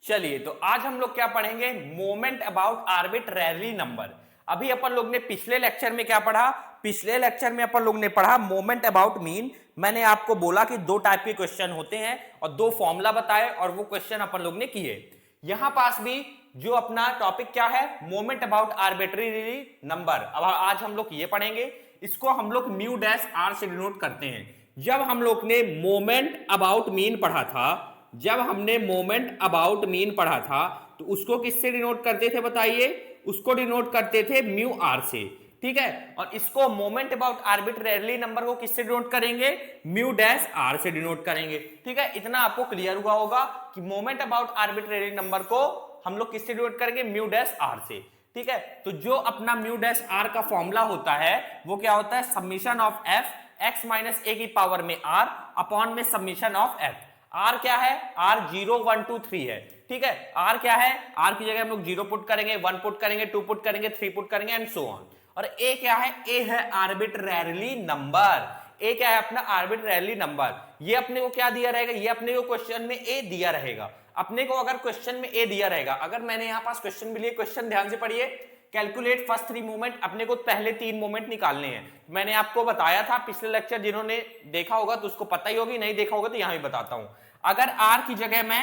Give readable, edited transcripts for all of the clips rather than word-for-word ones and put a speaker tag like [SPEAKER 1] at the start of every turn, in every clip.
[SPEAKER 1] चलिए तो आज हम लोग क्या पढ़ेंगे, मोमेंट अबाउट आर्बिट्रेरी नंबर। अभी अपन लोग ने पिछले लेक्चर में क्या पढ़ा, पिछले लेक्चर में अपन लोग ने पढ़ा मोमेंट अबाउट मीन। मैंने आपको बोला कि दो टाइप के क्वेश्चन होते हैं और दो फॉर्मूला बताए और वो क्वेश्चन अपन लोग ने किए। यहां पास भी जो अपना टॉपिक क्या है, मोमेंट अबाउट आर्बिट्रेरी नंबर। अब आज हम लोग ये पढ़ेंगे, इसको हम लोग म्यू डैश आर से डिनोट करते हैं। जब हम लोग ने मोमेंट अबाउट मीन पढ़ा था, जब हमने मोमेंट अबाउट मीन पढ़ा था तो उसको किससे डिनोट करते थे बताइए, उसको डिनोट करते थे म्यू आर से, ठीक है। और इसको मोमेंट अबाउट आर्बिट्रेरी नंबर को किससे डिनोट करेंगे, म्यू डैश आर से डिनोट करेंगे, ठीक है। इतना आपको क्लियर हुआ होगा कि मोमेंट अबाउट आर्बिट्रेरी नंबर को हम लोग किससे डिनोट करेंगे, म्यू डैश आर से, ठीक है। तो जो अपना म्यू डैश आर का फॉर्मूला होता है वो क्या होता है, summation of F x minus a की पावर में आर अपॉन में समीशन ऑफ एफ। आर क्या है, आर 0 1 2 3 है, ठीक है। आर क्या है, आर की जगह हम लोग 0 पुट करेंगे, 1 पुट करेंगे, 2 पुट करेंगे, 3 पुट करेंगे एंड सो ऑन। और ए क्या है, ए है आर्बिट्रेरीली नंबर। ए क्या है अपना आर्बिट्रेरीली नंबर। ये अपने को क्या दिया रहेगा, ये अपने को क्वेश्चन में ए दिया रहेगा। अपने को अगर क्वेश्चन में ए दिया रहेगा, अगर मैंने यहां पास क्वेश्चन भी लिए, क्वेश्चन ध्यान से पढ़िए, कैलकुलेट फर्स्ट 3 मोमेंट, अपने को पहले 3 मोमेंट निकालने हैं। मैंने आपको बताया था पिछले लेक्चर, जिन्होंने देखा होगा तो उसको पता ही होगी, नहीं देखा होगा तो यहां भी बताता हूं। अगर आर की जगह मैं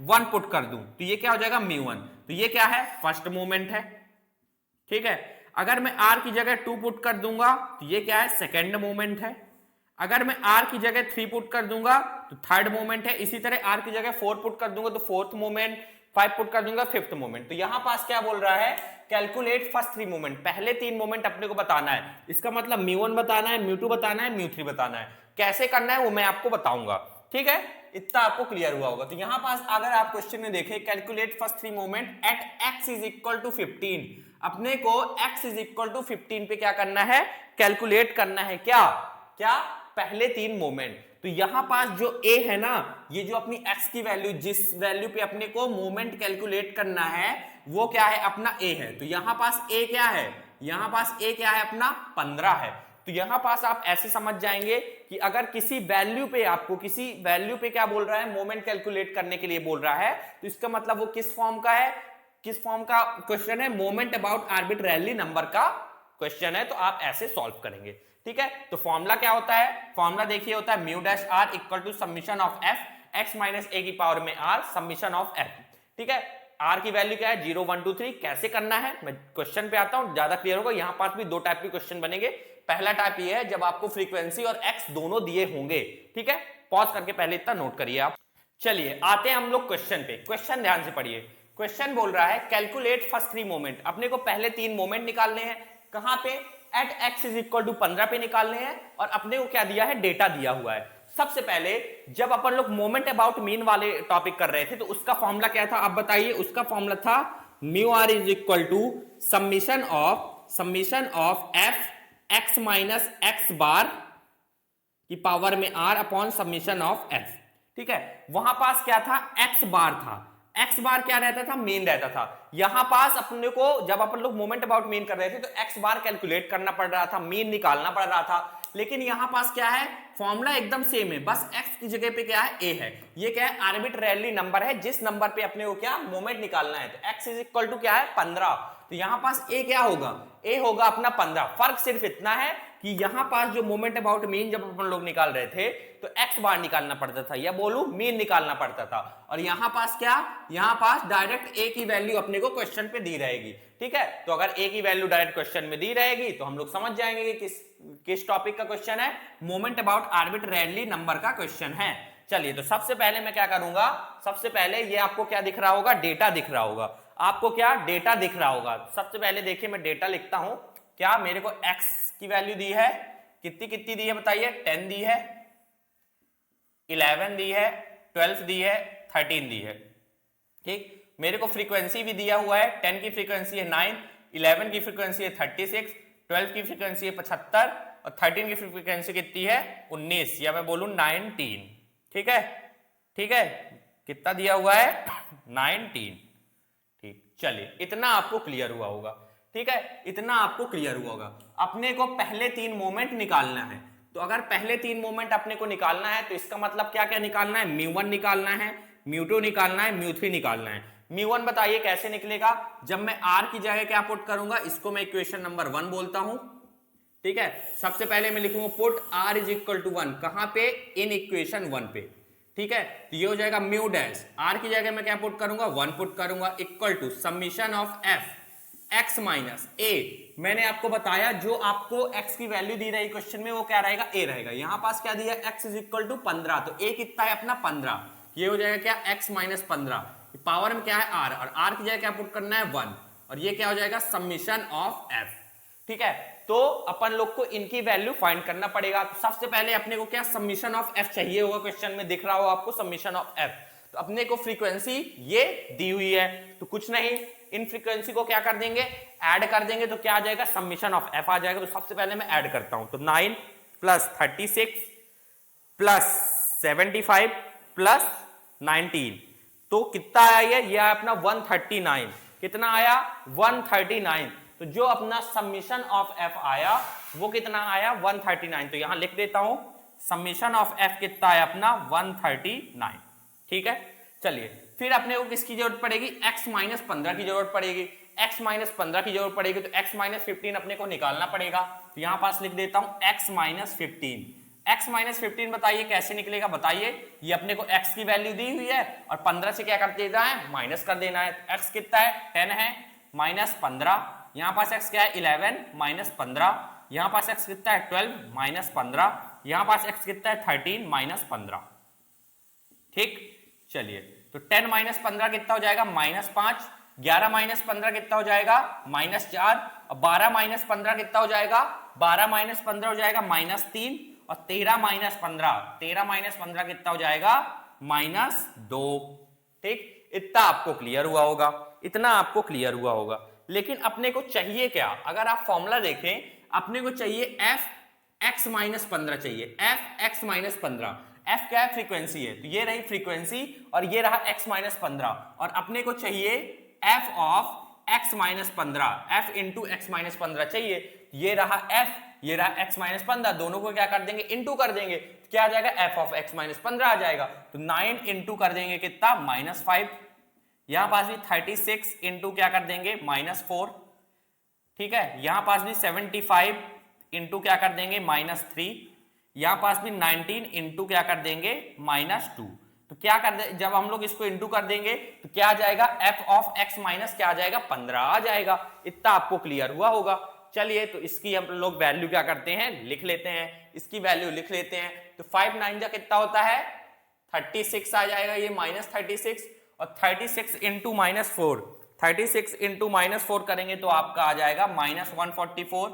[SPEAKER 1] 1 पुट कर दूं तो ये क्या हो जाएगा, μ1। तो ये क्या है, फर्स्ट मोमेंट है, ठीक है। अगर मैं आर की जगह 2 पुट कर दूंगा तो ये क्या है, सेकेंड मोमेंट है। अगर मैं आर की जगह 3 पुट कर दूंगा तो थर्ड मोमेंट है। इसी तरह आर की जगह 4 पुट कर दूंगा तो फोर्थ मोमेंट, 5 पुट कर दूंगा फिफ्थ मोमेंट। तो यहां पास क्या बोल रहा है, कैलकुलेट फर्स्ट 3 मोमेंट, पहले 3 मोमेंट अपने को बताना है। इसका मतलब μ1 बताना है, μ2 बताना है, μ3 बताना है। कैसे करना है वो मैं आपको बताऊंगा, ठीक है। इतना आपको क्लियर हुआ होगा। तो यहां पास अगर आप क्वेश्चन में देखें, calculate first 3 moment at x is equal to 15, अपने को x इज इक्वल टू 15 पे क्या करना है, कैलकुलेट करना है, क्या क्या, पहले 3 मोमेंट। तो यहां पास जो a है ना, ये जो अपनी x की वैल्यू, जिस वैल्यू पे अपने को मोमेंट कैलकुलेट करना है वो क्या है, अपना a है। तो यहां पास a क्या है, यहां पास a क्या है, अपना 15 है। तो यहां पास आप ऐसे समझ जाएंगे कि अगर किसी वैल्यू पे, आपको किसी वैल्यू पे क्या बोल रहा है, मोमेंट कैलकुलेट करने के लिए बोल रहा है, तो इसका मतलब वो किस फॉर्म का है, किस फॉर्म का क्वेश्चन है, मोमेंट अबाउट आर्बिट्रेरी नंबर का क्वेश्चन है। तो आप ऐसे सॉल्व करेंगे, ठीक है। तो फॉर्मूला क्या होता है, फॉर्मूला देखिए होता है mu dash r equal to summation of F x minus a की पावर में आर समीशन ऑफ एफ, ठीक है। आर की वैल्यू क्या है, 0 1 2 3। कैसे करना है मैं क्वेश्चन पे आता हूं, ज्यादा क्लियर होगा। यहां पास भी दो टाइप के क्वेश्चन बनेंगे। पहला टाइप ये है जब आपको फ्रीक्वेंसी और एक्स दोनों दिए होंगे, ठीक है। पॉज करके पहले इतना नोट करिए आप। चलिए आते हैं हम लोग क्वेश्चन पे। क्वेश्चन ध्यान से पढ़िए। क्वेश्चन बोल रहा है कैलकुलेट फर्स्ट 3 मोमेंट, अपने को पहले 3 मोमेंट निकालने हैं। कहां पे, at x is equal to 15 पे निकालने हैं। और अपने को क्या दिया है, डेटा दिया हुआ है। सबसे पहले जब अपन लोग मोमेंट अबाउट मीन वाले टॉपिक कर रहे थे तो उसका फॉर्मूला क्या था, आप बताइए। उसका फॉर्मूला था mu r is equal to summation of F x minus x bar की पावर में r upon summation of f, ठीक है। वहां पास क्या था, एक्स बार था। एक्स बार क्या रहता था, मीन रहता था। यहां पास अपने को जब अपन लोग मोमेंट अबाउट मीन कर रहे थे तो एक्स बार कैलकुलेट करना पड़ रहा था, मीन निकालना पड़ रहा था। लेकिन यहां पास क्या है, फॉर्मूला एकदम सेम है, बस एक्स की जगह पे क्या है, ए है। ये क्या है, आर्बिट्रेरी नंबर है, जिस नंबर पे अपने को क्या मोमेंट निकालना है। तो एक्स इज इक्वल टू क्या है, 15। तो यहां पास ए क्या होगा, ए होगा अपना 15। फर्क सिर्फ इतना है कि यहां पास जो मोमेंट अबाउट मीन जब अपन लोग निकाल रहे थे तो एक्स बार निकालना पड़ता था, या बोलूं मीन निकालना पड़ता था। और यहां पास क्या, यहां पास डायरेक्ट ए की वैल्यू अपने को क्वेश्चन पे दी रहेगी, ठीक है। तो अगर ए की वैल्यू डायरेक्ट क्वेश्चन में दी रहेगी तो हम लोग समझ जाएंगे कि किस टॉपिक का क्वेश्चन है, मोमेंट अबाउट आर्बिट्रेरी नंबर का क्वेश्चन है। चलिए तो सबसे पहले मैं क्या करूंगा, सबसे पहले ये आपको क्या दिख रहा होगा, डेटा दिख रहा होगा। आपको क्या, डेटा दिख रहा होगा। सबसे पहले देखिए मैं डेटा लिखता हूं। क्या मेरे को x की वैल्यू दी है, कितनी कितनी दी है बताइए, 10 दी है, 11 दी है, 12 दी है, 13 दी है, ठीक। मेरे को फ्रीक्वेंसी भी दिया हुआ है, 10 की फ्रीक्वेंसी है 9, 11 की फ्रीक्वेंसी है 36, 12 की फ्रीक्वेंसी है 75 और 13 की फ्रीक्वेंसी कितनी है 19, या मैं बोलूं 19, ठीक है, ठीक है। कितना दिया हुआ है 19, ठीक। चलिए इतना आपको क्लियर हुआ होगा, ठीक है, इतना आपको क्लियर हुआ होगा। अपने को पहले 3 मोमेंट निकालना है। तो अगर पहले 3 मोमेंट अपने को निकालना है तो इसका मतलब क्या क्या निकालना है, μ1 निकालना है, μ2 निकालना है, μ3 निकालना है। μ1 बताइए कैसे निकलेगा? जब मैं r की जगह क्या पुट करूंगा, इसको मैं इक्वेशन नंबर 1 बोलता हूं, ठीक है। सबसे पहले मैं लिखूंगा put r is equal to 1, कहां पे? इन इक्वेशन 1 पे, ठीक है। तो ये हो जाएगा म्यू डैश, r की जगह मैं क्या पुट करूंगा, 1 पुट करूंगा, equal to summation of f x minus a। मैंने आपको बताया जो आपको x की वैल्यू दी रही क्वेश्चन में वो क्या रहेगा, a रहेगा। यहां पास क्या दिया, x इज इक्वल टू 15, तो a कितना है अपना 15, ये हो जाएगा क्या, x माइनस 15, पावर में क्या है r, और r की जगह क्या पुट करना है 1, और ये क्या हो जाएगा समीशन ऑफ f, ठीक है। तो अपन लोग को इनकी वैल्यू फाइंड करना पड़ेगा। तो सबसे पहले अपने को क्या समीशन ऑफ f चाहिए होगा, क्वेश्चन में दिख रहा होगा आपको समीशन ऑफ f। तो अपने को फ्रीक्वेंसी ये दी हुई है, तो कुछ नहीं, इन फ्रीक्वेंसी को क्या कर देंगे, ऐड कर देंगे, तो क्या आ जाएगा, समीशन ऑफ f आ जाएगा। तो सबसे पहले मैं ऐड करता हूं, तो 9 प्लस 36 प्लस 75 प्लस 19, तो कितना आया ये आया अपना 139, कितना आया 139। तो जो अपना समीशन ऑफ f आया वो कितना आया 139, तो यहां लिख देता हूं समीशन ऑफ f कितना आया अपना 139, ठीक है। चलिए फिर अपने को किसकी जरूरत पड़ेगी, x माइनस 15 की जरूरत पड़ेगी, x माइनस 15 की जरूरत पड़ेगी, तो x माइनस 15 अपने को निकालना पड़ेगा। तो यहां पास लिख देता हूं x माइनस 15, x माइनस 15 बताइए कैसे निकलेगा, बताइए। ये अपने को x की वैल्यू दी हुई है और 15 से क्या कर देना है, माइनस कर देना है। x कितना है 10 है, माइनस 15, यहां पास x क्या है 11 माइनस 15, यहां पास x कितना है 12 माइनस 15, यहां पास x कितना है 13 माइनस 15, ठीक। चलिए तो 10 माइनस 15 कितना हो जाएगा माइनस 5, 11 माइनस 15 कितना हो जाएगा माइनस 4, और 12 माइनस 15 कितना हो जाएगा, 12 माइनस 15 हो जाएगा माइनस 3, और 13 माइनस 15 कितना हो जाएगा माइनस 2, ठीक। इतना आपको क्लियर हुआ होगा, इतना आपको क्लियर हुआ होगा। लेकिन अपने को चाहिए क्या, अगर आप फॉर्मूला देखें, अपने को चाहिए f x माइनस 15 चाहिए, f x माइनस 15, f क्या है फ्रीक्वेंसी है, तो ये रही फ्रीक्वेंसी और ये रहा x माइनस 15, और अपने को चाहिए f of x minus 15, f into x minus 15 चाहिए, ये रहा f, ये रहा x माइनस 15, दोनों को क्या कर देंगे इंटू कर देंगे, तो क्या आ जाएगा f ऑफ x माइनस 15 आ जाएगा। तो 9 इंटू कर देंगे कितना माइनस 5, यहां पास भी 36 इंटू क्या कर देंगे माइनस 4, ठीक है। यहां पास भी 75 इंटू क्या कर देंगे माइनस 3, यहां पास भी 19 इंटू क्या कर देंगे माइनस 2। तो क्या कर दे, जब हम लोग इसको इंटू कर देंगे तो क्या आ जाएगा f ऑफ x माइनस क्या आ जाएगा 15 आ जाएगा। इतना आपको क्लियर हुआ होगा। चलिए तो इसकी हम लोग वैल्यू क्या करते हैं, लिख लेते हैं, इसकी वैल्यू लिख लेते हैं। तो 5 9 जा कितना होता है 36 आ जाएगा, ये माइनस 36, और 36 इंटू माइनस 4, 36 इंटू माइनस 4 करेंगे तो आपका आ जाएगा माइनस 144,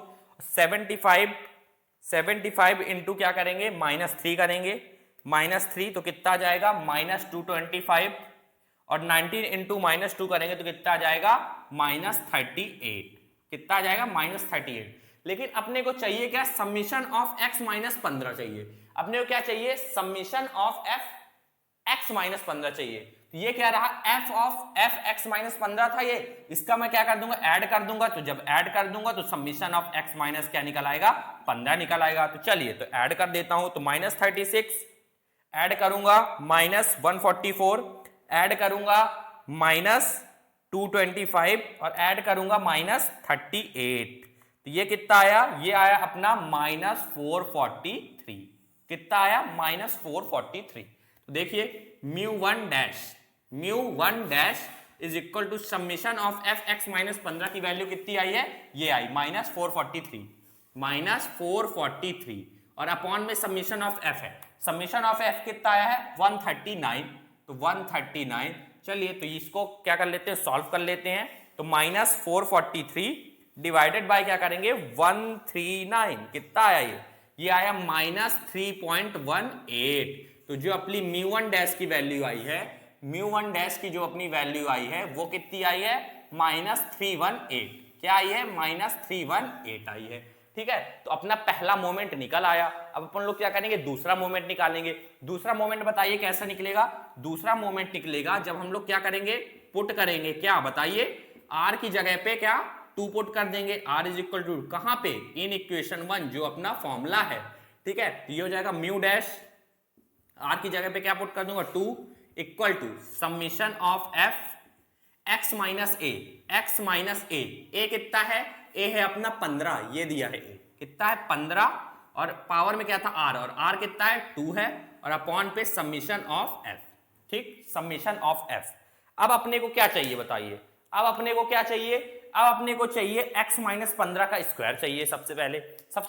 [SPEAKER 1] 75 इंटू क्या करेंगे माइनस 3 करेंगे, माइनस 3 तो कितना आ जाएगा माइनस 225, और 19 इंटू माइनस 2 करेंगे तो कितना आ जाएगा माइनस 38, कितना आ जाएगा माइनस 38। लेकिन अपने को चाहिए क्या, समीशन ऑफ x माइनस 15 चाहिए। अपने को क्या चाहिए, समीशन ऑफ x माइनस 15 चाहिए। तो ये क्या रहा, f ऑफ x माइनस 15 था ये, इसका मैं क्या कर दूंगा ऐड कर दूंगा। तो जब ऐड कर दूंगा तो समीशन ऑफ x माइनस क्या निकल आएगा 15 निकल आएगा। तो चलिए तो ऐड कर देता हूं, तो माइनस 36 ऐड करूंगा माइनस 144, ऐड करूंगा माइनस 225, और ऐड करूंगा माइनस 38। तो ये कितना आया, ये आया अपना माइनस 443, कितना आया माइनस 443। तो देखिए mu one dash is equal to summation of F x minus 15 की वैल्यू कितनी आई है, ये आई माइनस 443, माइनस 443, और अपॉन में समीशन ऑफ एफ है, समीशन ऑफ एफ कितना आया है 139, तो 139। चलिए तो इसको क्या कर लेते हैं, सॉल्व कर लेते हैं। तो माइनस 443 डिवाइडेड बाय क्या करेंगे 139, कितना आया ये आया माइनस 3.18। तो जो अपनी म्यू वन डैश की वैल्यू आई है, म्यू वन डैश की जो अपनी वैल्यू आई है वो कितनी आई है माइनस 318, क्या आई है माइनस 318 आई है। ठीक है, तो अपना पहला मोमेंट निकल आया। अब अपन लोग क्या करेंगे, दूसरा मोमेंट निकालेंगे। दूसरा मोमेंट बताइए कैसा निकलेगा, दूसरा मोमेंट निकलेगा जब हम लोग क्या करेंगे, पुट करेंगे, क्या बताइए, आर की जगह पे क्या 2 पुट कर देंगे, आर इज इक्वल टू कहां पे, इन इक्वेशन 1 जो अपना फॉर्मूला है। ठीक है, तो ये हो जाएगा म्यू डैश, आर की जगह पे क्या पुट कर दूंगा 2 equal to summation of f x minus a, x minus a कितना है, a है अपना 15, ये दिया है a कितना है 15, और पावर में क्या था r, और r कितना है 2 है, और अपॉन पे समीशन ऑफ f, ठीक, समीशन ऑफ f। अब अपने को क्या चाहिए बताइए, अब अपने को क्या चाहिए, अब अपने को चाहिए x माइनस 15 का स्क्वायर चाहिए। सबसे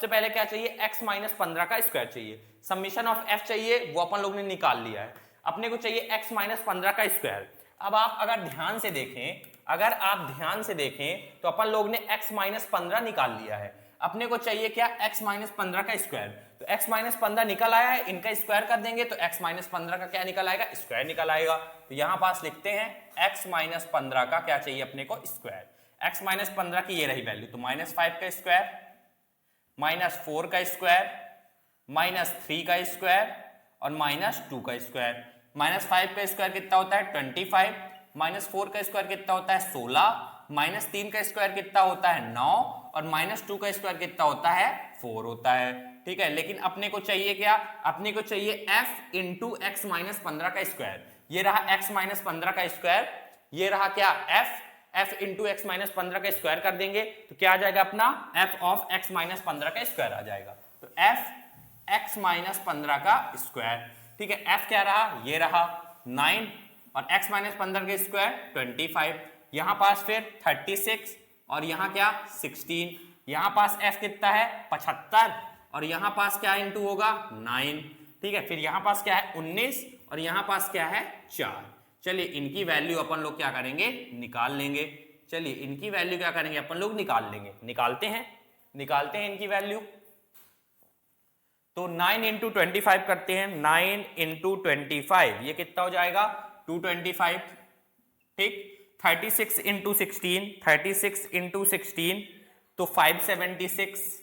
[SPEAKER 1] पहले क्या चाहिए, x माइनस 15 का स्क्वायर चाहिए। समीशन ऑफ f चाहिए, वो अपन लोग ने निकाल लिया है। अपने को चाहिए x माइनस 15 का स्क्वायर। अब आप अगर ध्यान से देखें, अगर आप ध्यान से देखें तो अपन लोग ने x माइनस 15 निकाल लिया है। अपने को चाहिए क्या, x माइनस 15 का स्क्वायर। तो x माइनस 15 निकल आया है, इनका स्क्वायर कर देंगे तो x माइनस 15 का क्या निकल आएगा, स्क्वायर निकल आएगा। तो यहां पास लिखते हैं x माइनस 15 का क्या चाहिए अपने को, स्क्वायर। x माइनस 15 की ये रही वैल्यू, तो माइनस 5 का स्क्वायर, माइनस 4 का स्क्वायर, माइनस 3 का स्क्वायर और माइनस 2 का स्क्वायर। माइनस 5 का स्क्वायर कितना होता है 25, माइनस 4 का स्क्वायर कितना होता है 16, माइनस 3 का स्क्वायर कितना होता है 9, और माइनस 2 का स्क्वायर कितना होता है 4 होता है। ठीक है, लेकिन अपने को चाहिए क्या, अपने को चाहिए f इंटू एक्स माइनस 15 का स्क्वायर। ये रहा x माइनस 15 का स्क्वायर, ये रहा क्या f इंटू एक्स माइनस 15 का स्क्वायर कर देंगे तो क्या आ जाएगा अपना f ऑफ x माइनस 15 का स्क्वायर आ जाएगा। तो f x माइनस 15 का स्क्वायर, ठीक है, f क्या रहा, ये रहा 9, और x माइनस 15 का स्क्वायर 25, यहां पास फिर 36, और यहां क्या 16, यहां पास f कितना है 75, और यहां पास क्या इंटू होगा 9, ठीक है, फिर यहां पास क्या है 19, और यहां पास क्या है 4। चलिए इनकी वैल्यू अपन लोग क्या करेंगे, निकाल लेंगे। चलिए इनकी वैल्यू क्या करेंगे अपन लोग, निकाल लेंगे। निकालते हैं इनकी वैल्यू। तो 9 इंटू 25 करते हैं, 9 इंटू 25 ये कितना हो जाएगा 225, ठीक। 36 इंटू 16, 36 इंटू 16 तो 576,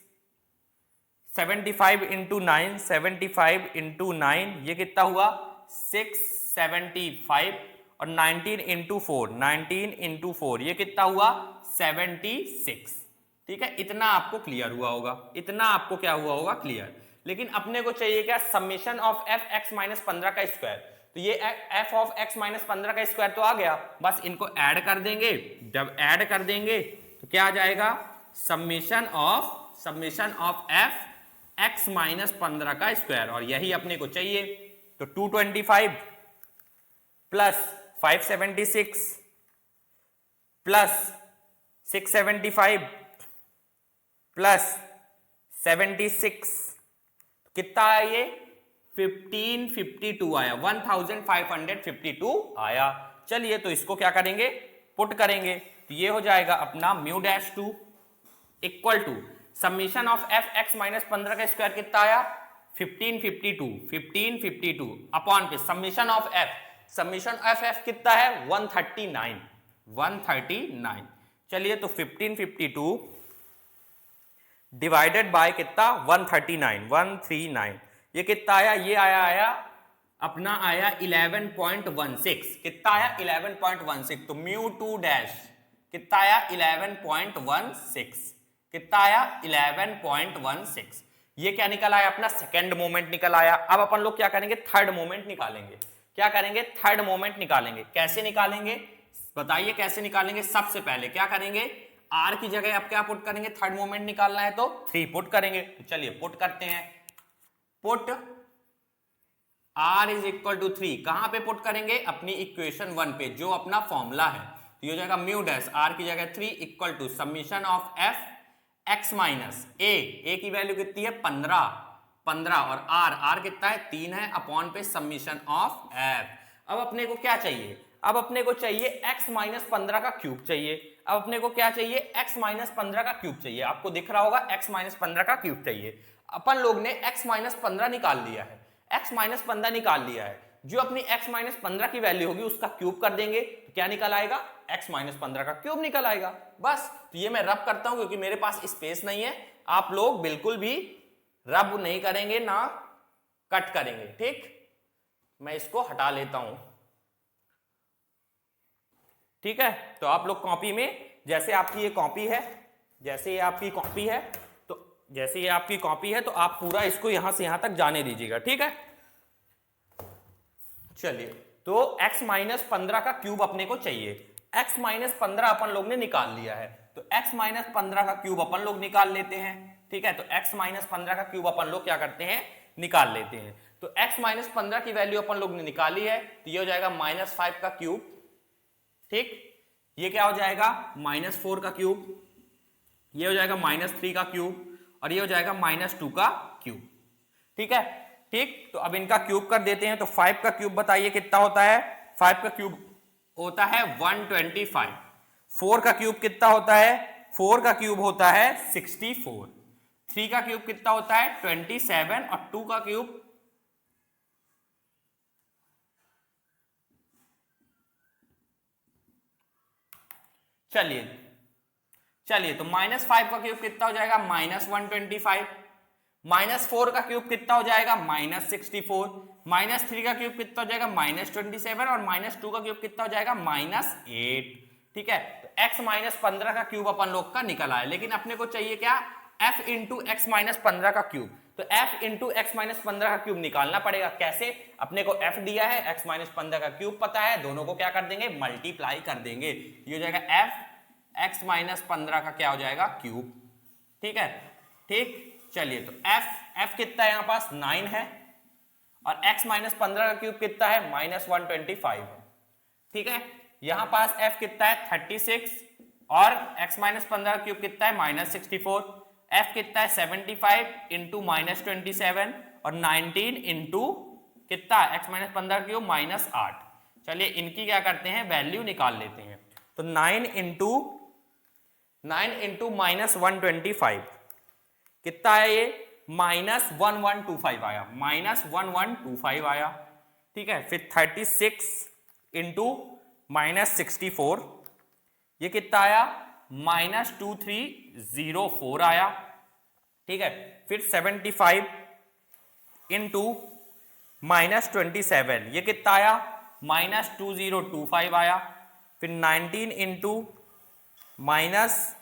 [SPEAKER 1] 75 इंटू 9, 75 इंटू 9 ये कितना हुआ 675, और 19 इंटू 4, 19 इंटू 4 ये कितना हुआ 76, ठीक है। इतना आपको क्लियर हुआ होगा, इतना आपको क्या हुआ होगा क्लियर। लेकिन अपने को चाहिए क्या, summation of F x minus 15 का स्क्वायर। तो ये एफ ऑफ एक्स माइनस 15 का स्क्वायर तो आ गया, बस इनको ऐड कर देंगे। जब ऐड कर देंगे तो क्या आ जाएगा, summation of F x minus 15 का स्क्वायर, और यही अपने को चाहिए। तो 225 प्लस 576 प्लस 675 प्लस 76 कितना आया, ये 1552 आया, 1552 आया। चलिए तो इसको क्या करेंगे, पुट करेंगे। तो ये हो जाएगा अपना mu dash 2 equal to summation of F x minus 15 का स्क्वायर कितना आया 1552 अपॉन पे समेशन ऑफ एफ कितना है 139। चलिए तो 1552 डिवाइडेड बाय कितना 139 ये कितना आया, ये आया अपना आया 11.16। कितना आया 11.16। तो म्यू 2 डैश कितना आया 11.16, कितना आया 11.16। ये क्या निकल आया अपना सेकंड मोमेंट निकल आया। अब अपन लोग क्या करेंगे, थर्ड मोमेंट निकालेंगे। क्या करेंगे, थर्ड मोमेंट निकालेंगे। कैसे निकालेंगे बताइए, कैसे निकालेंगे। सबसे पहले क्या करेंगे, आर की जगह अब क्या पुट करेंगे, थर्ड मोमेंट निकालना है तो 3 पुट करेंगे। तो चलिए पुट करते हैं, put r is equal to 3। कहां पे पुट करेंगे, अपनी इक्वेशन 1 पे, जो अपना फॉर्मूला है। तो ये हो जाएगा म्यू डैश r की जगह 3 equal to summation of f x minus a की वैल्यू कितनी है 15 और r कितना है 3 है, अपॉन पे समीशन ऑफ f। अब अपने को क्या चाहिए, अब अपने को चाहिए x माइनस 15 का क्यूब चाहिए। अब अपने को क्या चाहिए, x माइनस 15 का क्यूब चाहिए। आपको दिख रहा होगा x माइनस 15 का क्यूब चाहिए। अपन लोग ने x माइनस 15 निकाल लिया है, x माइनस 15 निकाल लिया है। जो अपनी x माइनस 15 की वैल्यू होगी उसका क्यूब कर देंगे तो क्या निकल आएगा, x माइनस 15 का क्यूब निकल आएगा। बस, तो ये मैं रब करता हूं क्योंकि मेरे पास स्पेस नहीं है। आप लोग बिल्कुल भी रब नहीं करेंगे ना कट करेंगे, ठीक। मैं इसको हटा लेता हूं, ठीक है। तो आप लोग कॉपी में, जैसे आपकी ये कॉपी है, जैसे ये आपकी कॉपी है, तो जैसे ये आपकी कॉपी है तो आप पूरा इसको यहां से यहां तक जाने दीजिएगा, ठीक है। चलिए तो x माइनस 15 का क्यूब अपने को चाहिए। x माइनस 15 अपन लोग ने निकाल लिया है, तो x माइनस 15 का क्यूब अपन लोग निकाल लेते हैं। ठीक है, तो x माइनस 15 का क्यूब अपन लोग क्या करते हैं, निकाल लेते हैं। तो x माइनस 15 की वैल्यू अपन लोग ने निकाली है, तो ये हो जाएगा -5 का क्यूब। ठीक, ये क्या हो जाएगा -4 का क्यूब, ये हो जाएगा -3 का क्यूब, और ये हो जाएगा -2 का क्यूब। ठीक है, ठीक, तो अब इनका क्यूब कर देते हैं। तो 5 का क्यूब बताइए कितना होता है, 5 का क्यूब होता है 125। 4 का क्यूब कितना होता है, 4 का क्यूब होता है 64। 3 का क्यूब कितना होता है 27, और 2 का क्यूब चलिए तो -5 का क्यूब कितना हो जाएगा -125, -4 का क्यूब कितना हो जाएगा -64, -3 का क्यूब कितना हो जाएगा -27, और -2 का क्यूब कितना हो जाएगा -8। ठीक है, तो x माइनस 15 का क्यूब अपन लोग का निकल आया, लेकिन अपने को चाहिए क्या, f इंटू एक्स माइनस 15 का क्यूब। तो f इंटू एक्स माइनस 15 का क्यूब निकालना पड़ेगा। कैसे, अपने को f दिया है, x माइनस 15 का क्यूब पता है, दोनों को क्या कर देंगे, मल्टीप्लाई कर देंगे। ये हो जाएगा f x माइनस 15 का क्या हो जाएगा, क्यूब। ठीक है, ठीक, चलिए तो f कितना है, यहाँ पास 9 है, और x माइनस 15 का क्यूब कितना है -125। ठीक है, यहां पास f कितना है 36, और x माइनस 15 का क्यूब कितना है -64। f कितना है 75 इंटू -27, और 19 इंटू कितना x माइनस 15 का क्यूब -8। चलिए इनकी क्या करते हैं, वैल्यू निकाल लेते हैं। तो 9 इंटू -125 कितना है, ये -1125 आया, -1125 आया। ठीक है, फिर 36 इंटू -64, ये कितना आया -2304 आया। ठीक है, फिर 75 इंटू -27, ये कितना आया -2025 आया। फिर 19 इंटू -8,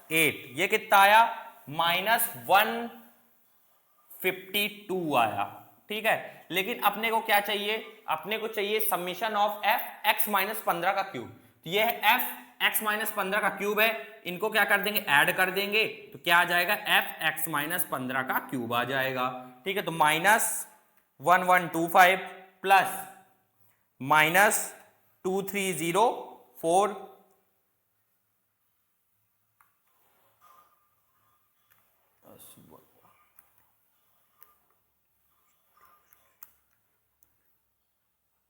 [SPEAKER 1] ये कितना आया -152 आया। ठीक है, लेकिन अपने को क्या चाहिए, अपने को चाहिए summation of f x minus 15 का क्यूब। तो ये है f x माइनस 15 का क्यूब है, इनको क्या कर देंगे, ऐड कर देंगे, तो क्या आ जाएगा f x माइनस 15 का क्यूब आ जाएगा। ठीक है, तो -1125 प्लस -2304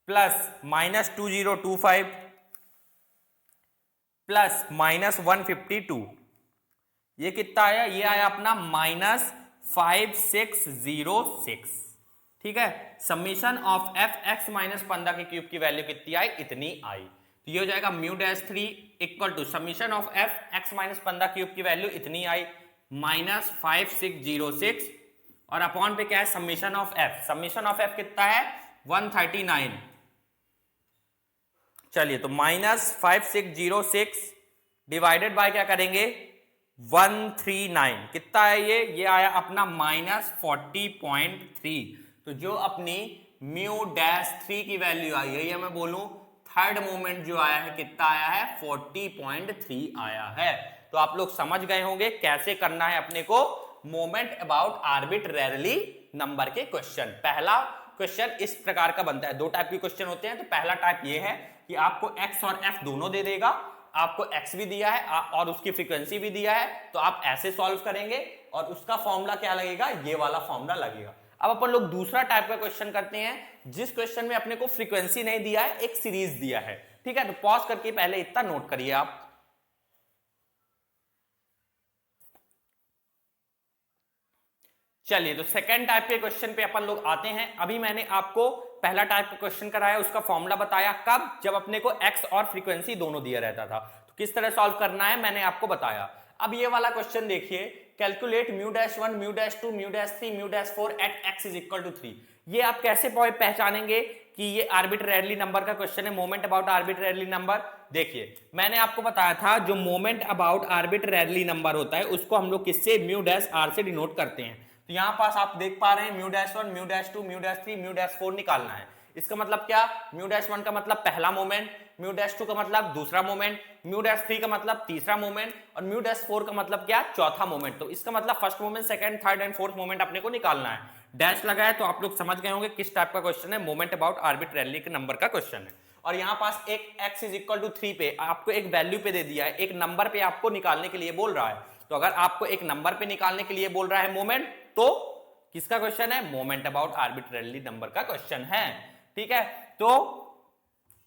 [SPEAKER 1] प्लस -2025 प्लस -152, ये कितना आया, ये आया अपना -5606। ठीक है, summation of f x minus 15 के क्यूब की वैल्यू कितनी आई, इतनी आई। तो ये हो जाएगा μ'3 equal to summation of f x minus 15 cube की वैल्यू इतनी आई -5606, और अपॉन पे क्या है, summation of f। Summation of f कितना है 139। चलिए तो -5606 डिवाइडेड बाय क्या करेंगे 139, कितना है ये आया अपना -40.3। तो जो अपनी μ'3 की वैल्यू आई है, ये मैं बोलूं थर्ड मोमेंट जो आया है कितना आया है 40.3 आया है। तो आप लोग समझ गए होंगे कैसे करना है अपने को मोमेंट अबाउट आर्बिट्रेरली नंबर के क्वेश्चन। पहला क्वेश्चन इस प्रकार का बनता है, दो टाइप के क्वेश्चन होते हैं। तो पहला टाइप ये है कि आपको x और f दोनों दे देगा, आपको x भी दिया है और उसकी फ्रीक्वेंसी भी दिया है, तो आप ऐसे सॉल्व करेंगे और उसका फॉर्मूला क्या लगेगा, ये वाला फॉर्मूला लगेगा। अब अपन लोग दूसरा टाइप का क्वेश्चन करते हैं, जिस क्वेश्चन में अपने को फ्रीक्वेंसी नहीं दिया है, एक सीरीज दिया है। ठीक है, तो पॉज करके पहले इतना नोट करिए आप। चलिए तो सेकंड टाइप के क्वेश्चन पे अपन लोग आते हैं। अभी मैंने आपको पहला टाइप का क्वेश्चन कराया, उसका फॉर्मूला बताया, कब, जब अपने को x और फ्रीक्वेंसी दोनों दिया रहता था। तो किस तरह सॉल्व करना है मैंने आपको बताया। अब ये वाला क्वेश्चन देखिए, calculate μ'1 μ'2 μ'3 μ'4 at x is equal to 3। ये आप कैसे पहचानेंगे कि ये आर्बिट्रेरली नंबर का क्वेश्चन है, मोमेंट अबाउट आर्बिट्रेरली नंबर। देखिए मैंने आपको बताया था जो मोमेंट अबाउट आर्बिट्रेरली नंबर होता है उसको हम लोग किससे μ'(r) से डिनोट करते हैं। तो यहां पास आप देख पा रहे हैं μ'1 μ'2 μ'3 μ'4 निकालना है। इसका मतलब क्या, μ'1 का मतलब पहला मोमेंट, म्यू डैश 2 का मतलब दूसरा मोमेंट, म्यू डैश 3 का मतलब तीसरा मोमेंट, और म्यू डैश 4 का मतलब क्या, चौथा मोमेंट। तो इसका मतलब first moment, second, third and fourth moment अपने को निकालना है। डैश लगा है तो आप लोग समझ गए होंगे किस टाइप का क्वेश्चन है, मोमेंट अबाउट आर्बिट्रेरली के नंबर का क्वेश्चन है। और यहाँ पास एक x इज इक्वल टू 3 पे आपको एक वैल्यू पे दे दिया है, एक नंबर पे आपको निकालने के लिए बोल रहा है। तो अगर आपको एक नंबर पे निकालने के लिए बोल रहा है मोमेंट, तो किसका क्वेश्चन है, मोमेंट अबाउट आर्बिट्रेरली नंबर का क्वेश्चन है। ठीक है, तो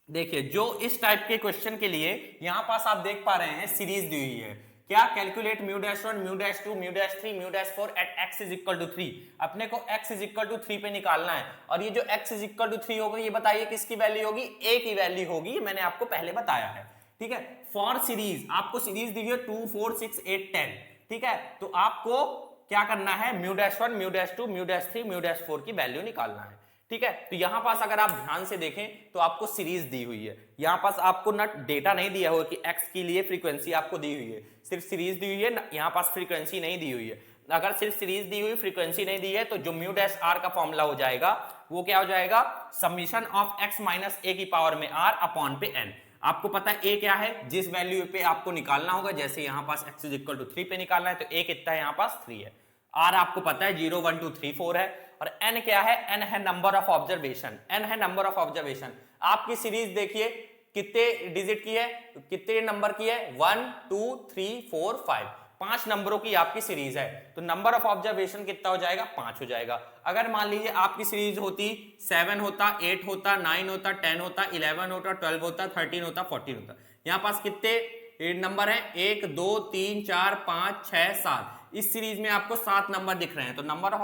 [SPEAKER 1] देखिए जो इस टाइप के क्वेश्चन के लिए यहां पास आप देख पा रहे हैं सीरीज दी हुई है, क्या, calculate mu dash 1, mu dash 2, mu dash 3, mu dash 4 at x is equal to 3। अपने को x इज इक्वल टू 3 पे निकालना है, और ये जो x इज इक्वल टू 3 होगा, ये बताइए किसकी वैल्यू होगी, a की वैल्यू होगी, मैंने आपको पहले बताया है। ठीक है, फॉर सीरीज आपको सीरीज दी हुई है 2, 4, 6, 8, 10। ठीक है, तो आपको क्या करना है, mu dash 1, mu dash 2, mu dash 3, mu dash 4 की वैल्यू निकालना है। ठीक है, तो यहां पास अगर आप ध्यान से देखें तो आपको सीरीज दी हुई है, यहां पास आपको ना डेटा नहीं दिया हुआ कि x के लिए फ्रीक्वेंसी आपको दी हुई है, सिर्फ सीरीज दी हुई है, यहां पास फ्रीक्वेंसी नहीं दी हुई है। अगर सिर्फ सीरीज दी हुई, फ्रीक्वेंसी नहीं दी है, तो जो म्यू डैश r का फॉर्मूला हो जाएगा वो क्या हो जाएगा, summation of x minus a की पावर में r अपॉन पे n। आपको पता है a क्या है, जिस वैल्यू पे आपको निकालना होगा, जैसे यहां पास x इज इक्वल टू 3 पे निकालना है तो a कितना है, यहां पास 3 है। r आपको पता है 0, 1, 2, 3, 4 है, और n क्या है, n है नंबर ऑफ ऑब्जर्वेशन, n है नंबर ऑफ ऑब्जर्वेशन। आपकी सीरीज देखिए कितने डिजिट की है, कितने नंबर की है, 1, 2, 3, 4, 5, 5 नंबरों की आपकी सीरीज है। तो नंबर ऑफ ऑब्जर्वेशन कितना हो जाएगा, 5 हो जाएगा। अगर मान लीजिए आपकी सीरीज होती 7 होता, 8 होता, 9 होता, 10 होता, 11 होता, 12 होता, 13 होता, 14 होता, यहाँ पास कितने नंबर है, 1, 2, 3, 4, 5, 6, 7। इस सीरीज में आपको 7 नंबर दिख रहे हैं, तो नंबर ऑफ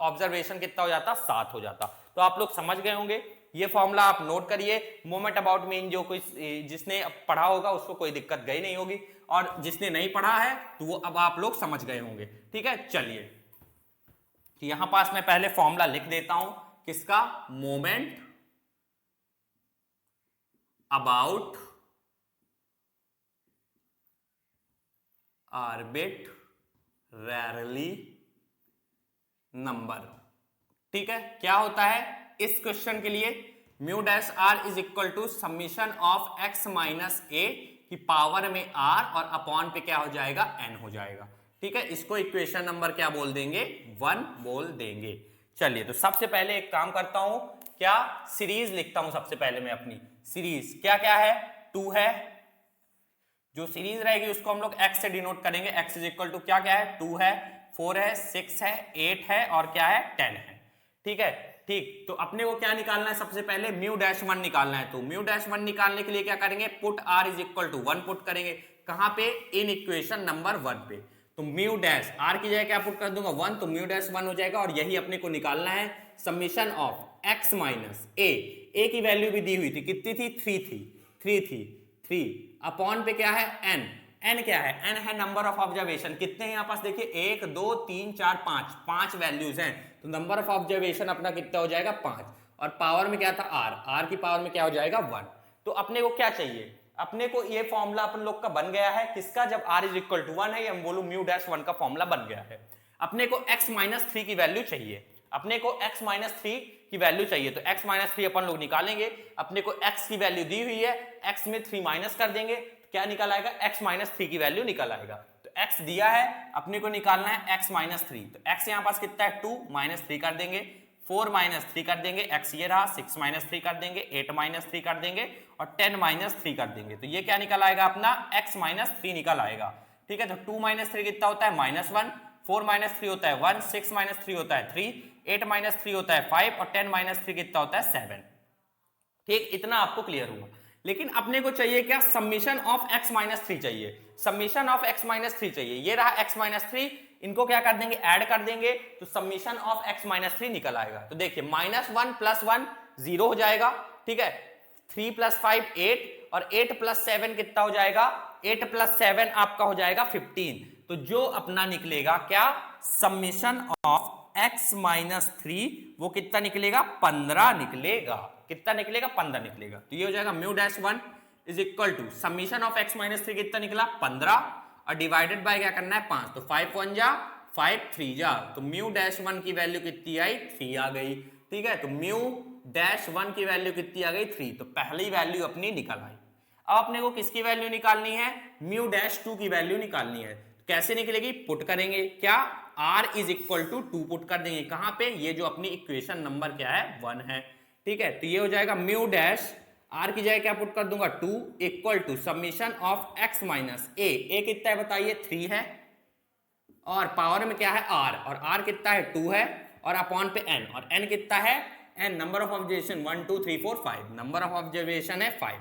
[SPEAKER 1] ऑब्जर्वेशन कितना हो जाता, 7 हो जाता। तो आप लोग समझ गए होंगे, ये फॉर्मूला आप नोट करिए। मोमेंट अबाउट मीन जो कोई जिसने पढ़ा होगा उसको कोई दिक्कत गई नहीं होगी, और जिसने नहीं पढ़ा है तो वो अब आप लोग समझ गए होंगे। ठीक है, चलिए तो यहां पास मैं पहले फॉर्मूला लिख देता हूं, किसका, मोमेंट अबाउट आर्बिट्रेरली नंबर। ठीक है, क्या होता है इस क्वेश्चन के लिए, mu dash r is equal to summation of x minus a की पावर में r, और अपॉन पे क्या हो जाएगा, n हो जाएगा। ठीक है, इसको इक्वेशन नंबर क्या बोल देंगे, 1 बोल देंगे। चलिए तो सबसे पहले एक काम करता हूं, क्या, सीरीज लिखता हूं सबसे पहले मैं अपनी सीरीज, क्या क्या है, 2 है, जो सीरीज रहेगी उसको हम लोग x से डिनोट करेंगे, x इज इक्वल टू क्या क्या है, 2 है, 4 है, 6 है, 8 है, और क्या है, 10 है। ठीक है, ठीक, तो अपने को क्या निकालना है, सबसे पहले म्यू डैश 1 निकालना है। तो म्यू डैश 1 निकालने के लिए क्या करेंगे, put r is equal to 1 put करेंगे, कहां पे, इन इक्वेशन नंबर 1 पे। तो म्यू डैश r की जगह क्या पुट कर दूंगा, 1, तो म्यू डैश 1 हो जाएगा, और यही अपने को निकालना है summation of x minus a। a की वैल्यू भी दी हुई थी, कितनी थी, 3 थी, 3 अपॉन पे क्या है, n क्या है, n है नंबर ऑफ ऑब्जर्वेशन। कितने हैं यहाँ पास देखिए, 1, 2, 3, 4, 5 वैल्यूज हैं, तो नंबर ऑफ ऑब्जर्वेशन अपना कितना हो जाएगा, 5, और पावर में क्या था, r की पावर में क्या हो जाएगा, 1। तो अपने को क्या चाहिए, अपने को ये फॉर्मूला अपन लोग का बन गया है, किसका, जब r इज इक्वल टू 1 है, हम बोलूं म्यू डैश 1 का फॉर्मूला बन गया है। अपने को x माइनस 3 की वैल्यू चाहिए, अपने को x माइनस 3 की वैल्यू चाहिए, तो x माइनस 3 अपन लोग निकालेंगे। अपने को x की वैल्यू दी हुई है, x में 3 माइनस कर देंगे, तो क्या निकल आएगा, x माइनस 3 की वैल्यू निकल आएगा। तो x दिया है, अपने को निकालना है x माइनस 3, तो x यहाँ पास कितना है, 2 माइनस 3 कर देंगे, 4 माइनस 3 कर देंगे, x ये रहा, 6 माइनस 3 कर देंगे, 8 माइनस 3 कर देंगे, और 10 माइनस 3 कर देंगे। तो ये क्या निकल आएगा, अपना x माइनस 3 निकल आएगा। ठीक है, तो 2 माइनस 3 कितना होता है, -1, 4 माइनस 3 होता है 1, 6 माइनस 3 होता है 3, 8 माइनस 3 होता है 5, और 10 माइनस 3 कितना होता है 7। ठीक, इतना आपको क्लियर हुआ। लेकिन अपने को चाहिए क्या, समीशन ऑफ x माइनस 3 चाहिए, समीशन ऑफ x माइनस 3 चाहिए। ये रहा x माइनस 3, इनको क्या कर देंगे, ऐड कर देंगे, तो समीशन ऑफ x माइनस 3 निकल आएगा। तो देखिए -1 + 1 0 हो जाएगा। ठीक है, 3 + 5 8, और 8 + 7 कितना हो जाएगा, 8 + 7 आपका हो जाएगा 15। तो जो अपना निकलेगा क्या, समीशन ऑफ x माइनस 3 वो कितना निकलेगा, 15 निकलेगा। कितना निकलेगा, 15 निकलेगा। तो ये हो जाएगा mu dash 1 is equal to summation of x minus 3 कितना निकला, 15, और डिवाइडेड बाय क्या करना है, 5। तो 5 × 1 = 5 3 जा, तो म्यू डैश 1 की वैल्यू कितनी आई 3 आ गई। ठीक है, तो म्यू डैश 1 की वैल्यू कितनी आ गई 3, तो पहली वैल्यू अपनी निकल आई। अब अपने को किसकी वैल्यू निकालनी है, म्यू डैश 2 की वैल्यू निकालनी है। कैसे निकलेगी, पुट करेंगे, क्या r is equal to 2 put कर देंगे, कहां पे, ये जो अपनी इक्वेशन नंबर क्या है 1 है। ठीक है, तो ये हो जाएगा म्यू डैश r की जगह क्या पुट कर दूंगा 2 equal to summation of x minus a कितना है बताइए 3 है, और पावर में क्या है r, और r कितना है 2 है, और अपॉन पे n, और n कितना है n, number of observation 1 2 3 4 5, number of observation है 5।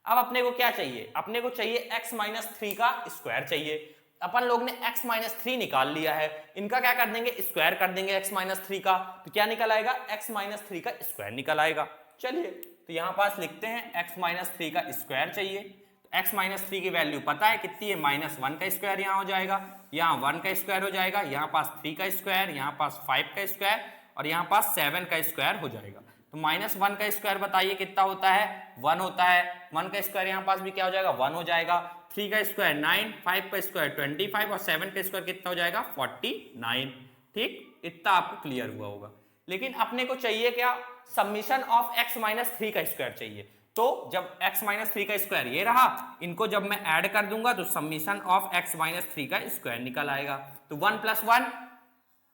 [SPEAKER 1] अब अपने को क्या चाहिए, अपने को चाहिए x माइनस 3 का स्क्वायर चाहिए। अपन लोग ने x माइनस 3 निकाल लिया है, इनका क्या कर देंगे स्क्वायर कर देंगे x माइनस 3 का, तो क्या निकल आएगा x माइनस 3 का स्क्वायर निकल आएगा। चलिए तो यहां पास लिखते हैं x माइनस 3 का स्क्वायर चाहिए, तो x माइनस 3 की वैल्यू पता है कितनी है, -1 का स्क्वायर यहाँ हो जाएगा, यहाँ 1 का स्क्वायर हो जाएगा, यहाँ पास 3 का स्क्वायर, यहाँ पास 5 का स्क्वायर, और यहाँ पास 7 का स्क्वायर हो जाएगा। तो -1 का स्क्वायर बताइए कितना होता है 1 होता है, 1 का स्क्वायर यहाँ पास भी क्या हो जाएगा 1 हो जाएगा, 3 का स्क्वायर 9, 5 का स्क्वायर 25, और 7 का स्क्वायर कितना हो जाएगा 49। ठीक, इतना आपको क्लियर हुआ होगा। लेकिन अपने को चाहिए क्या, समीशन ऑफ x माइनस 3 का स्क्वायर चाहिए। तो जब x माइनस 3 का स्क्वायर ये रहा, इनको जब मैं ऐड कर दूंगा तो समीशन ऑफ x माइनस 3 का स्क्वायर निकल आएगा। तो 1 + 1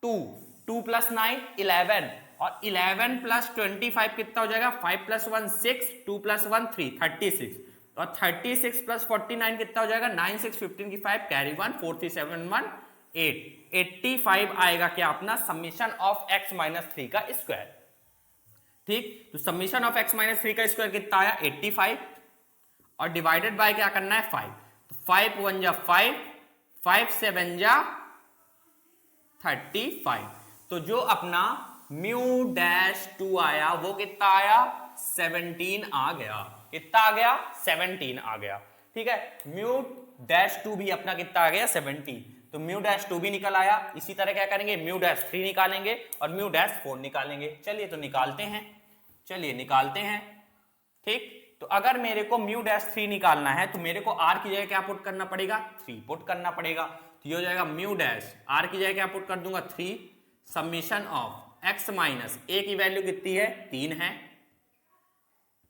[SPEAKER 1] 2, 2 + 9 11, और 11 + 25 कितना हो जाएगा 5 + 1 6, 2 + 1 3 36, और 36 + 49 कितना हो जाएगा 9 6 15 की 5 कैरी 1 4 3 7 1 8, 85 आएगा क्या अपना समीशन ऑफ x माइनस 3 का स्क्वायर। ठीक, तो समीशन ऑफ x माइनस 3 का स्क्वायर कितना आया 85, और डिवाइडेड बाय क्या करना है 5, तो 5 1 जा 5, 5 7 जा 35, तो जो अपना म्यू डैश 2 आया वो कितना आया 17 आ गया। कितना आ गया 17 आ गया। ठीक है, म्यू डैश 2 भी अपना कितना आ गया 17, तो म्यू डैश 2 भी निकल आया। इसी तरह क्या करेंगे म्यू डैश 3 निकालेंगे और म्यू डैश 4 निकालेंगे। चलिए तो निकालते हैं, चलिए निकालते हैं। ठीक, तो अगर मेरे को म्यू डैश 3 निकालना है तो मेरे को r की जगह क्या पुट करना पड़ेगा 3 पुट करना पड़ेगा। तो ये हो जाएगा म्यू डैश r की जगह क्या पुट कर दूंगा 3, summation of x minus a की वैल्यू कितनी है 3 है,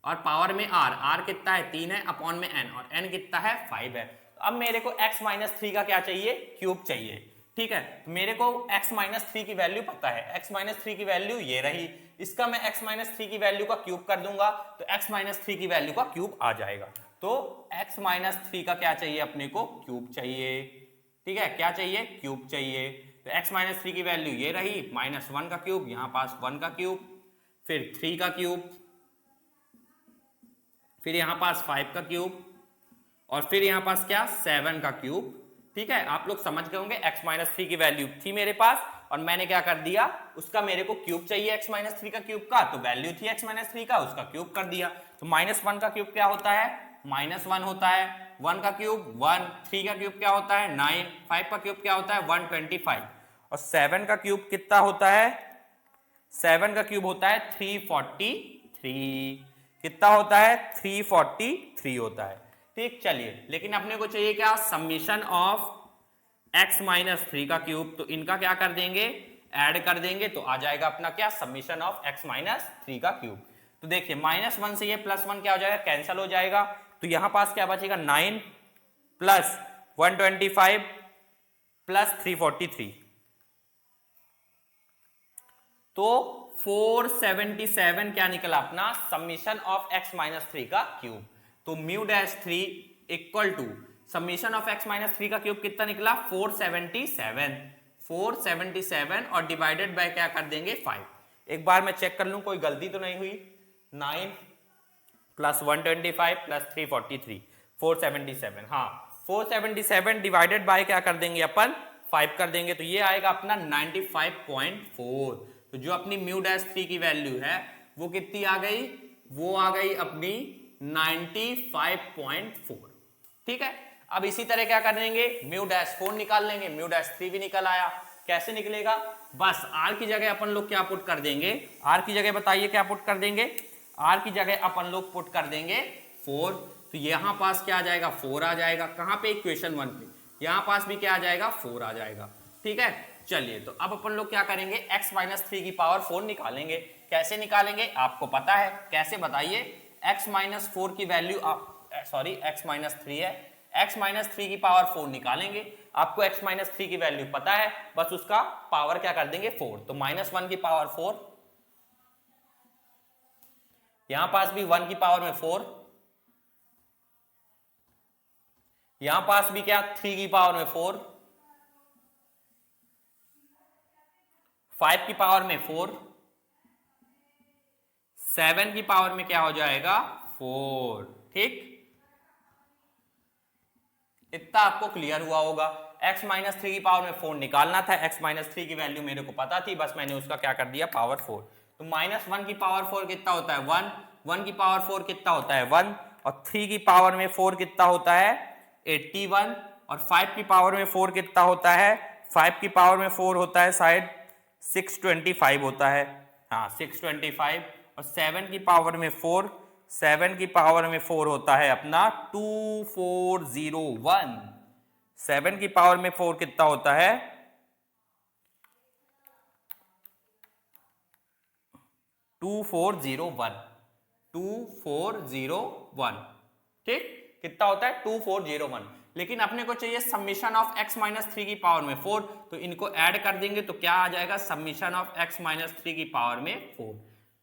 [SPEAKER 1] और पावर में r कितना है 3 है, अपॉन में n, और n कितना है 5 है। तो अब मेरे को x माइनस 3 का क्या चाहिए क्यूब चाहिए। ठीक है, तो मेरे को x माइनस 3 की वैल्यू पता है, x माइनस 3 की वैल्यू ये रही, इसका मैं x माइनस 3 की वैल्यू का क्यूब कर दूंगा तो x माइनस 3 की वैल्यू का क्यूब आ जाएगा। तो x माइनस 3 का क्या चाहिए अपने को क्यूब चाहिए। ठीक है, क्या चाहिए क्यूब चाहिए। तो x माइनस 3 की वैल्यू ये रही, -1 का क्यूब, यहाँ पास 1 का क्यूब, फिर 3 का क्यूब, फिर यहाँ पास 5 का क्यूब, और फिर यहाँ पास क्या 7 का क्यूब। ठीक है, आप लोग समझ गए होंगे x माइनस 3 की वैल्यू थी मेरे पास और मैंने क्या कर दिया उसका मेरे को क्यूब चाहिए x माइनस 3 का क्यूब का, तो वैल्यू थी x माइनस 3 का, उसका क्यूब कर दिया। तो -1 का क्यूब क्या होता है -1 होता है, 1 का क्यूब 1, 3 का क्यूब क्या होता है 9, 5 का क्यूब क्या होता है 125, और 7 का क्यूब कितना होता है 7 का क्यूब होता है 343। कितना होता है 343 होता है। ठीक, चलिए लेकिन अपने को चाहिए क्या समीशन ऑफ x माइनस 3 का क्यूब, तो इनका क्या कर देंगे ऐड कर देंगे तो आ जाएगा अपना क्या समीशन ऑफ x माइनस 3 का क्यूब। तो देखिए -1 से ये +1 क्या हो जाएगा कैंसिल हो जाएगा, तो यहां पास क्या बचेगा 9 + 125 + 343, तो 477 क्या निकला अपना समीशन ऑफ x माइनस 3 का क्यूब। तो mu dash 3 equal to summation of x minus 3 का क्यूब कितना निकला 477 और डिवाइडेड बाय क्या कर देंगे 5। एक बार मैं चेक कर लूं कोई गलती तो नहीं हुई, 9 + 125 + 343 477, हाँ 477 डिवाइडेड बाय क्या कर देंगे अपन 5 कर देंगे, तो ये आएगा अपना 95.4। तो जो अपनी म्यू डैश 3 की वैल्यू है वो कितनी आ गई, वो आ गई अपनी 95.4। ठीक है, अब इसी तरह क्या करेंगे म्यू डैश 4 निकाल लेंगे, म्यू डैश 3 भी निकल आया। कैसे निकलेगा, बस r की जगह अपन लोग क्या पुट कर देंगे, r की जगह बताइए क्या पुट कर देंगे, r की जगह अपन लोग पुट कर देंगे 4, तो यहां पास क्या आ जाएगा 4 आ जाएगा, कहां पे इक्वेशन 1 पे, यहां पास भी क्या आ जाएगा 4 आ जाएगा। ठीक है, चलिए तो अब अपन लोग क्या करेंगे, x माइनस 3 की पावर 4 निकालेंगे। कैसे निकालेंगे आपको पता है, कैसे बताइए। x माइनस 4 की वैल्यू सॉरी x माइनस 3 है, x माइनस 3 की पावर 4 निकालेंगे। आपको x माइनस 3 की वैल्यू पता है, बस उसका पावर क्या कर देंगे 4। तो -1 की पावर 4, यहां पास भी 1 की पावर में 4, यहां पास भी क्या 3 की पावर में 4, 5 की पावर में 4, 7 की पावर में क्या हो जाएगा 4। ठीक, इतना आपको क्लियर हुआ होगा। x माइनस 3 की पावर में 4 निकालना था, x माइनस 3 की वैल्यू मेरे को पता थी, बस मैंने उसका क्या कर दिया पावर 4। तो -1 की पावर 4 कितना होता है 1, 1 की पावर 4 कितना होता है 1, और 3 की पावर में 4 कितना होता है 81, और 5 की पावर में 4 कितना होता है, 5 की पावर में 4 होता है शायद 625 होता है, हाँ 625, और 7 की पावर में 4, 7 की पावर में 4 होता है अपना 2401। 7 की पावर में 4 कितना होता है 2401, 2401। ठीक, कितना होता है 2401। लेकिन अपने को चाहिए समीशन ऑफ x माइनस 3 की पावर में 4, तो इनको ऐड कर देंगे तो क्या आ जाएगा समीशन ऑफ x माइनस 3 की पावर में 4।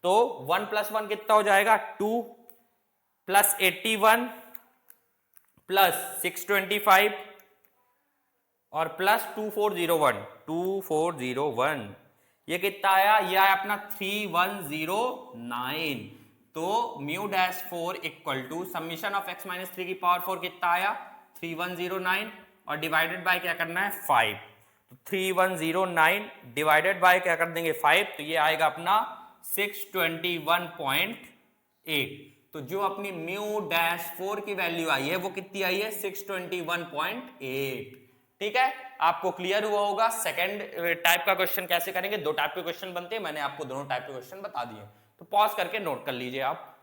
[SPEAKER 1] तो 1 + 1 कितना हो जाएगा 2, प्लस 81 प्लस 625 और प्लस 2401, ये कितना आया, ये आया अपना 3109। तो mu dash 4 equal to summation of x minus 3 की पावर 4 कितना आया 3109, और डिवाइडेड बाय क्या करना है 5। तो 3109 डिवाइडेड बाय क्या कर देंगे 5, तो ये आएगा अपना 621.8। तो जो अपनी म्यू डैश 4 की वैल्यू आई है वो कितनी आई है 621.8। ठीक है, आपको क्लियर हुआ होगा। सेकंड टाइप का क्वेश्चन कैसे करेंगे, दो टाइप के क्वेश्चन बनते हैं, मैंने आपको दोनों टाइप के क्वेश्चन बता दिए। तो पॉज करके नोट कर लीजिए आप।